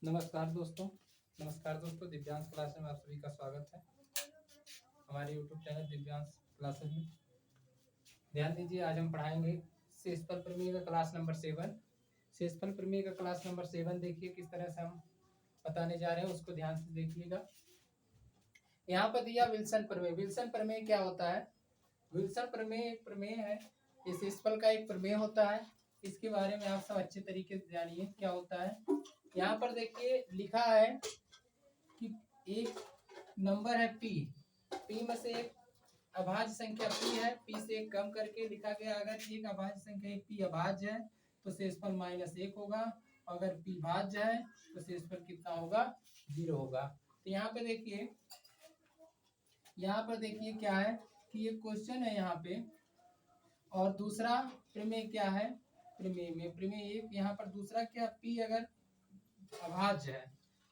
नमस्कार दोस्तों। दिव्यांश क्लासेस में आप सभी का स्वागत है। हमारे YouTube चैनल दिव्यांश क्लासेस में ध्यान दीजिए। आज हम पढ़ाएंगे शेषफल प्रमेय का क्लास नंबर 7। शेषफल प्रमेय का क्लास नंबर 7 देखिए किस तरह से हम बताने जा रहे हैं, उसको ध्यान से देखिएगा। यहाँ पर दिया विल्सन प्रमेय। विल्सन प्रमेय क्या होता है? विल्सन प्रमेय एक प्रमेय है, ये शेषफल का एक प्रमेय होता है। इसके बारे में आप सब अच्छे तरीके से जानिए क्या होता है। यहाँ पर देखिए लिखा है कि एक नंबर है पी में से एक अभाज्य संख्या पी है, पी से एक कम करके लिखा गया। अगर एक अभाज्य संख्या पी अभाज्य है तो शेषफल -1 होगा, अगर पी भाज्य है तो शेषफल कितना होगा? 0 होगा। तो यहाँ पे देखिए क्या है कि ये क्वेश्चन है यहाँ पे। और दूसरा प्रमेय क्या है? प्रमेय एक यहाँ पर दूसरा क्या, पी अगर अभाज्य है,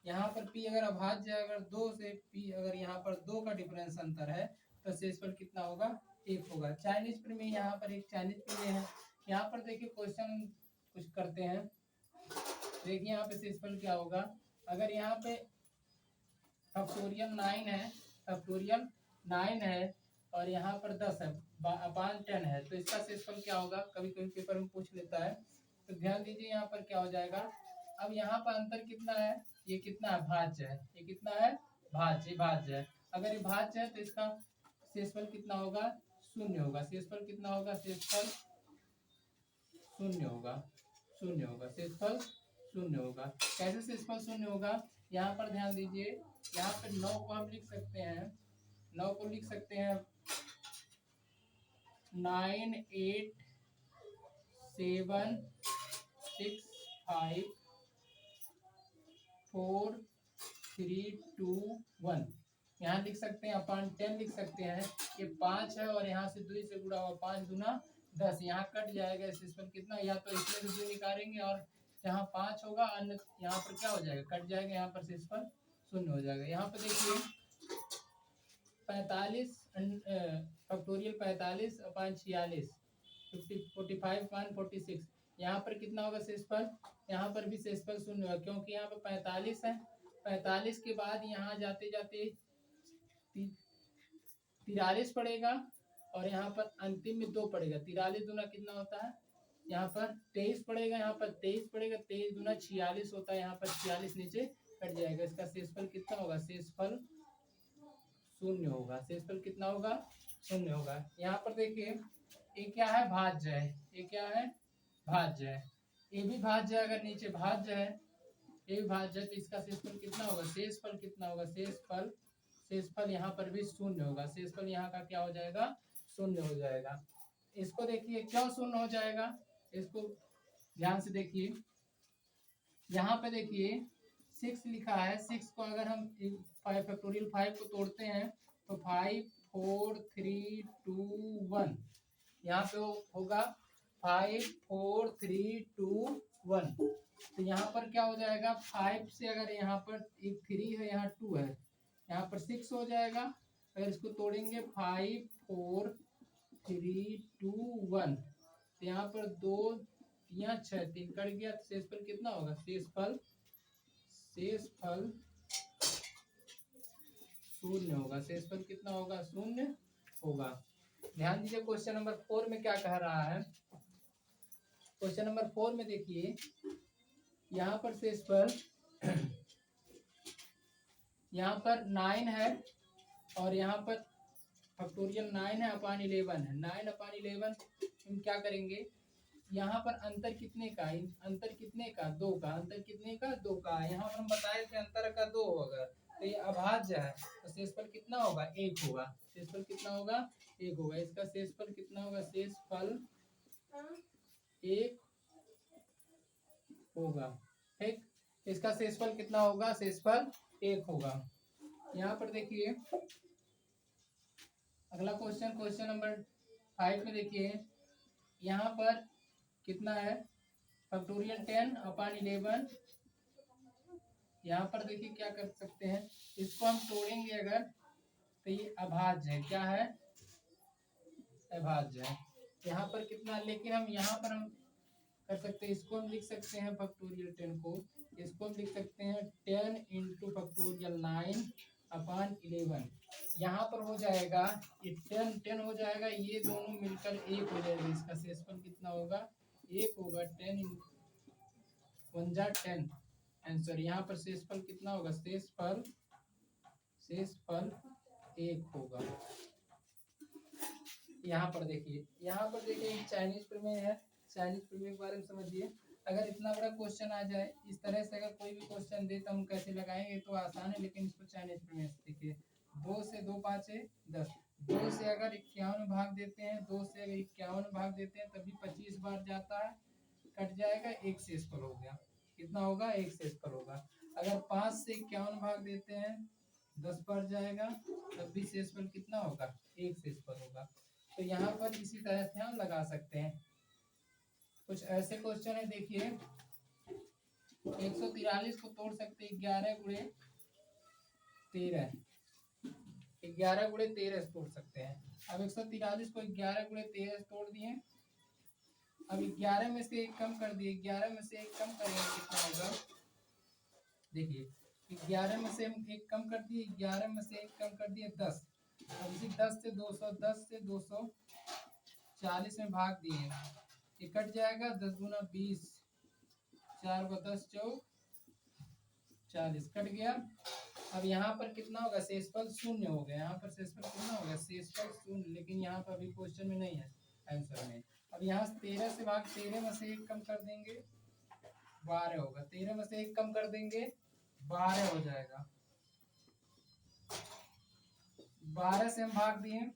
यहाँ पर पी अगर अभाज्य है, अगर 2 से पी अगर यहाँ पर 2 का डिफरेंस अंतर है तो शेषफल कितना होगा? 1 होगा। चाइनीज प्रमेय, यहाँ पर एक चाइनीज प्रमेय है। यहाँ पर देखिए क्वेश्चन कुछ करते हैं। देखिए यहाँ पे शेषफल क्या होगा? अगर यहाँ पे फैक्टोरियल 9 है और यहाँ पर 10 है, अपान 10 है, तो इसका शेषफल क्या होगा? कभी कभी पेपर में पूछ लेता है। तो ध्यान दीजिए यहाँ पर क्या हो जाएगा। अब यहाँ पर अंतर कितना है? ये कितना है? भाज्य है। ये कितना है? भाज्य है। अगर ये भाज्य है तो इसका शेषफल कितना होगा? 0 होगा। शेषफल कितना होगा? शेषफल 0 होगा। शेषफल 0 होगा। कैसे शेषफल 0 होगा? यहाँ पर ध्यान दीजिए, यहाँ पर 9 को हम लिख सकते हैं, 9 को लिख सकते हैं 9 8 7 6 5 4 3 2 1 यहाँ लिख सकते हैं। अपान 10 लिख सकते हैं। ये 5 है और यहाँ से 2 से गुणा हुआ, 5 दूना 10, यहाँ कट जाएगा। शेषफल कितना? या तो इसमें से 2 निकालेंगे और जहाँ 5 होगा अन्य यहाँ पर क्या हो जाएगा? कट जाएगा। यहाँ पर शेषफल 0 हो जाएगा। यहाँ पर देखिए 45 फैक्टोरियल 45 अपान 46 45/46, यहाँ पर कितना होगा शेषफल? यहाँ पर भी शेषफल 0 होगा, क्योंकि यहाँ पर 45 है। 45 के बाद यहाँ जाते जाते 43 पड़ेगा और यहाँ पर अंतिम में 2 पड़ेगा। 43 दूना कितना होता है? यहाँ पर 23 पड़ेगा, यहाँ पर 23 पड़ेगा। 23 दूना 46 होता है, यहाँ पर 46 नीचे कट जाएगा। इसका शेषफल कितना होगा? शेषफल 0 होगा। शेषफल कितना होगा? 0 होगा। यहाँ पर देखिए ये क्या है? भाज्य है। ये क्या है? भाज्य है। ये भी भाज्य है। अगर नीचे भाज्य है, ये भी भाज्य है, तो इसका शेषफल कितना होगा? शेषफल कितना होगा? शेषफल यहाँ पर भी 0 होगा। शेषफल यहाँ का क्या हो जाएगा? 0 हो जाएगा। इसको देखिए क्यों 0 हो जाएगा, इसको ध्यान से देखिए। यहाँ पे देखिए 6 लिखा है। 6 को अगर हम 5 फैक्टोरियल 5 को तोड़ते हैं तो 5 4 3 2 1 यहाँ पे होगा 5 4 3 2 1। तो यहाँ पर क्या हो जाएगा? 5 से अगर यहाँ पर एक 3 है, यहाँ 2 है, यहाँ पर 6 हो जाएगा। अगर इसको तोड़ेंगे 5 4 3 2 1, तो यहाँ पर 2 यहाँ 6 3 कट गया। तो शेषफल कितना होगा? शेषफल 0 होगा। शेषफल कितना होगा? 0 होगा। ध्यान दीजिए क्वेश्चन नंबर 4 में क्या कह रहा है। क्वेश्चन नंबर 4 में देखिए यहाँ पर शेषफल यहाँ पर 9 है और यहाँ पर फैक्टोरियल 9 है अपान 11 है। 9 अपान 11 हम क्या करेंगे? यहाँ पर अंतर कितने का? अंतर कितने का? 2 का। अंतर कितने का? 2 का। यहाँ पर हम बताए थे अंतर का 2 होगा, तो ये अभाज्य है, तो शेषफल कितना होगा? 1 होगा। शेषफल कितना होगा? 1 होगा। इसका शेषफल कितना होगा? शेषफल 1 होगा। ठीक, इसका शेषफल कितना होगा? शेषफल 1 होगा। यहाँ पर देखिए अगला क्वेश्चन नंबर 5 में देखिए यहाँ पर कितना है? फैक्टोरियल 10 अपान 11। यहाँ पर देखिए क्या कर सकते हैं, इसको हम तोड़ेंगे अगर तो ये अभाज्य है। क्या है? अभाज्य है। यहाँ पर कितना, लेकिन हम यहाँ पर हम कर सकते हैं, इसको हम लिख सकते हैं फैक्टोरियल 10 को, इसको हम लिख सकते हैं 10 इंटू फैक्टोरियल 9 अपॉन 11। यहाँ पर हो जाएगा ये 10 हो जाएगा, ये दोनों मिलकर एक हो जाएगा। इसका शेषफल कितना होगा? एक होगा। 10 1 जा 10 आंसर। यहाँ पर शेषफल कितना होगा? शेषफल एक होगा। यहाँ पर देखिए चाइनीज प्रमेय है। चाइनीज प्रमेय के बारे में समझिए। अगर इतना बड़ा क्वेश्चन आ जाए इस तरह से, अगर कोई भी क्वेश्चन दे तो हम कैसे लगाएंगे? तो आसान है, लेकिन इसको चाइनीज प्रमेय से देखिए। 2 से 2 5 10। 2 से अगर 51 भाग देते हैं, 2 से अगर 51 भाग देते हैं तभी 25 बार जाता है, कट जाएगा, एक शेषफल हो गया। कितना होगा? एक शेषफल होगा। अगर 5 से 51 भाग देते हैं, 10 बार जाएगा, तब भी शेषफल कितना होगा? एक शेषफल होगा। तो यहाँ पर इसी तरह से हम लगा सकते हैं। कुछ ऐसे क्वेश्चन है, देखिए 143 को तोड़ सकते हैं 11 गुणे 13। 11 गुणे 13 से तोड़ सकते हैं। अब 143 को 11 गुणे 13 से तोड़ दिए। अब 11 में से एक कम कर दिए। 11 में से एक कम करेंगे कितना होगा? देखिए 11 में से हम एक कम कर दिए, 11 में से एक कम कर दिए 10। अब इसी 10 से 240 में भाग दिए, ये कट जाएगा। 10 गुना 20, 4 को 10 चौक 40, कट गया। अब यहाँ पर कितना होगा? शेषफल शून्य हो गया। यहाँ पर शेषफल कितना होगा? शेषफल शून्य। लेकिन यहाँ पर अभी क्वेश्चन में नहीं है, आंसर में। अब यहाँ 13 से भाग, 13 में से एक कम कर देंगे 12 होगा। 13 में से एक कम कर देंगे 12 हो जाएगा। 12 से हम भाग दिए,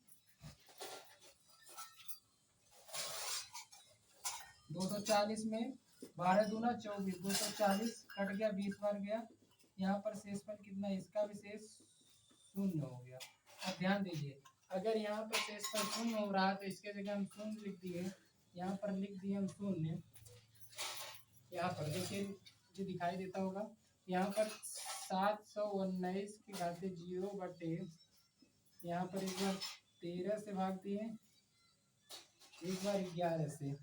240 में 12 दूना 24, 240 कट गया, 20 बार गया। यहाँ पर शेषफल कितना? इसका भी शेष शून्य हो गया। अब ध्यान दीजिए, अगर यहाँ पर शेषफल शून्य हो रहा है तो इसके जगह हम शून्य लिख दिए। यहाँ पर लिख दिए हम शून्य। यहाँ पर देखिए जो दिखाई देता होगा, यहाँ पर 719 की घाते 0 बटे, यहाँ पर एक बार 13 से भाग दिए, एक बार 11 से।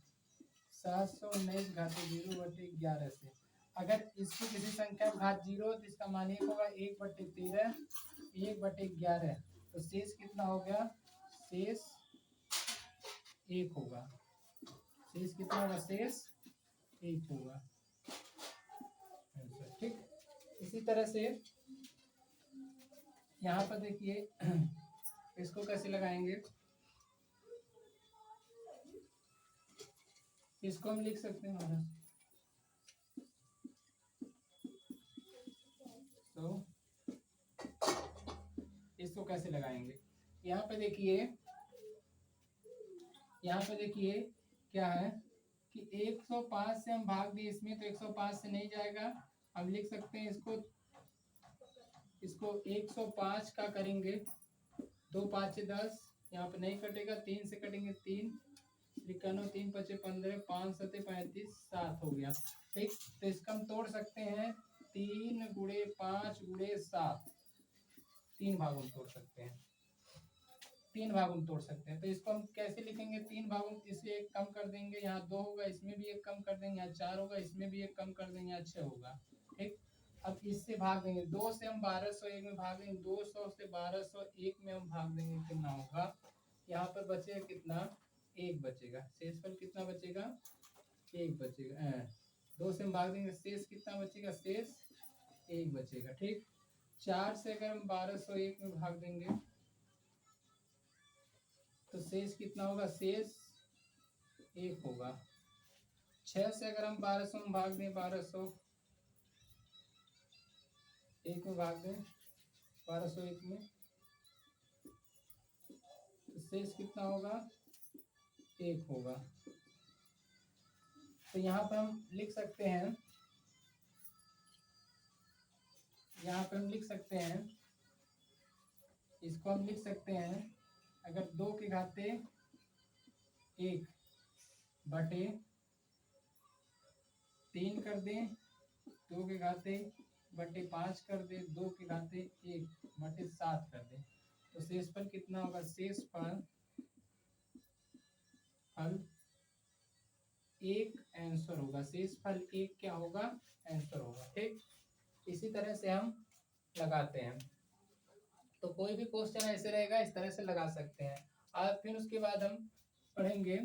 719 घाते 0 बटे 11 से। अगर इसकी किसी संख्या घात 0 हो तो इसका मान 1 होगा। 1 बटे 13, 1 बटे 11, तो शेष कितना हो गया? शेष 1 होगा। शेष कितना होगा? शेष 1 होगा। ठीक, इसी तरह से यहाँ पर देखिए इसको कैसे लगाएंगे? इसको हम लिख सकते हैं महाराज। तो इसको कैसे लगाएंगे? यहाँ पे देखिए क्या है कि 105 से हम भाग दिए इसमें, तो 105 से नहीं जाएगा। हम लिख सकते हैं इसको 105 का करेंगे, 2 5 10, यहाँ पे नहीं कटेगा। 3 से कटेंगे 3, 91, 3 5 15, 5 7 35, 7 हो गया। ठीक, तो इसका हम तोड़ सकते हैं 3 गुणे 5 गुणे 7, 3 भागों में तोड़ सकते हैं। 3 भागों में तोड़ सकते हैं। तो इसको हम कैसे लिखेंगे? 3 भागों में इसे एक कम कर देंगे, यहाँ 2 होगा, इसमें भी एक कम कर देंगे, यहाँ 4 होगा, इसमें भी एक कम कर देंगे, यहाँ 6 होगा। ठीक, अब इससे भाग देंगे। 2 से हम 1201 में भाग देंगे, 200 से 1201 में हम भाग देंगे, कितना होगा? यहाँ पर बचेगा कितना? 1 बचेगा। शेषफल कितना बचेगा? 1 बचेगा। 2 से हम भाग देंगे, शेष कितना बचेगा? शेष 1 बचेगा। ठीक, 4 से अगर हम 1201 में भाग देंगे तो शेष कितना होगा? शेष 1 होगा। 6 से अगर हम 1200 में भाग दें, 1201 में भाग दें, 1201 में, तो शेष कितना होगा? 1 होगा। तो यहाँ पर हम लिख सकते हैं, इसको हम लिख सकते हैं, अगर 2 के घाते 1 बटे 3 कर दें, 2 के घाते बटे 5 कर दें, 2 के घाते 1 बटे 7 कर दें, तो शेषफल कितना होगा? शेषफल एक आंसर होगा, शेषफल एक क्या होगा, आंसर होगा। ठीक, इसी तरह से हम लगाते हैं। तो कोई भी क्वेश्चन ऐसे रहेगा, इस तरह से लगा सकते हैं। और फिर उसके बाद हम पढ़ेंगे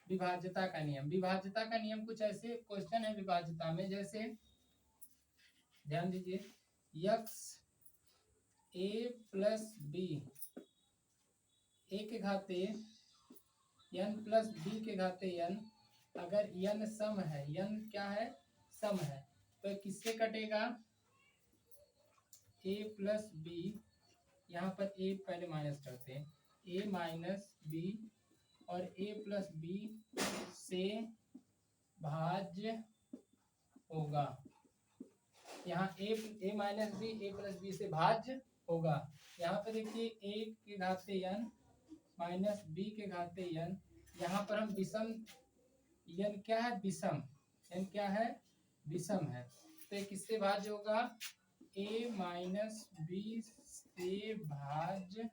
विभाज्यता का नियम। विभाज्यता का नियम कुछ ऐसे क्वेश्चन है विभाज्यता में, जैसे ध्यान दीजिए, यक्स ए प्लस बी ए के घाते n प्लस बी के घाते n, अगर n सम है, n क्या है, सम है, तो किससे कटेगा, a प्लस बी, यहाँ पर a पहले माइनस करते हैं, a माइनस बी और a प्लस बी से भाज्य होगा। यहाँ a minus B a plus B से भाज्य होगा। यहाँ पर देखिए a के घाते n माइनस बी के घाते n, यहाँ पर हम विषम, n क्या है, विषम, n क्या है, विषम है, तो ये किससे भाज्य होगा, a माइनस बी से भाज्य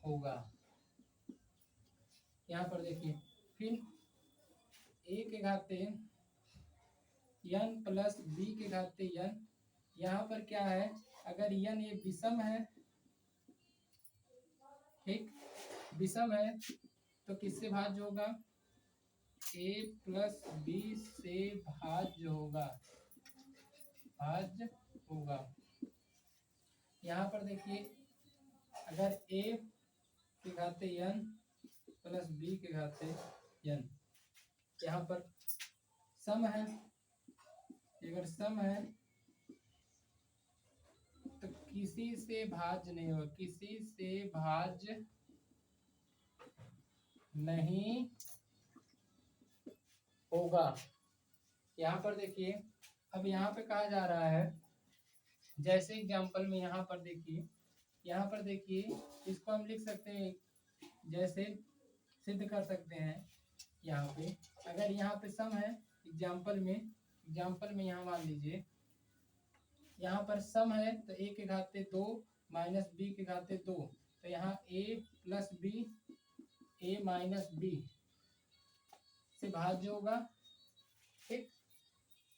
होगा। यहाँ पर देखिए, फिर a के घाते n प्लस बी के घाते n, यहाँ पर क्या है, अगर n ये विषम है, ठीक, विषम है, तो किससे भाज्य होगा, a प्लस बी से भाज्य होगा, भाज्य होगा। यहाँ पर देखिए, अगर a के घाते n प्लस बी के घाते n, यहाँ पर सम है, अगर सम है तो किसी से भाज्य नहीं होगा, किसी से भाज्य नहीं होगा। यहाँ पर देखिए, अब यहाँ पे कहा जा रहा है, जैसे एग्जांपल में यहाँ पर देखिए, यहाँ पर देखिए, इसको हम लिख सकते हैं, जैसे सिद्ध कर सकते हैं। यहाँ पे अगर यहाँ पे सम है, एग्जांपल में यहाँ मान लीजिए, यहाँ पर सम है, तो a के घाते 2 माइनस बी के घाते 2, तो यहाँ a plus B, a minus B से भाज्य होगा। ठीक,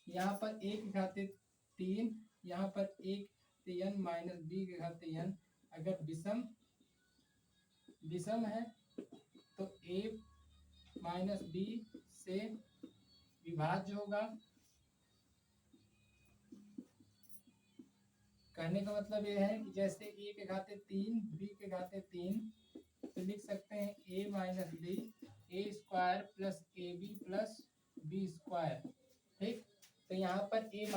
यहाँ पर a के घाते 3, यहाँ पर एक n माइनस बी के घाते n, अगर विषम है तो a माइनस बी से विभाज्य होगा। कहने का मतलब यह है कि जैसे a के घाते 3 b के घाते 3, तो लिख सकते हैं a minus B, A square plus A B plus B square. ठीक, तो यहाँ पर a माइनस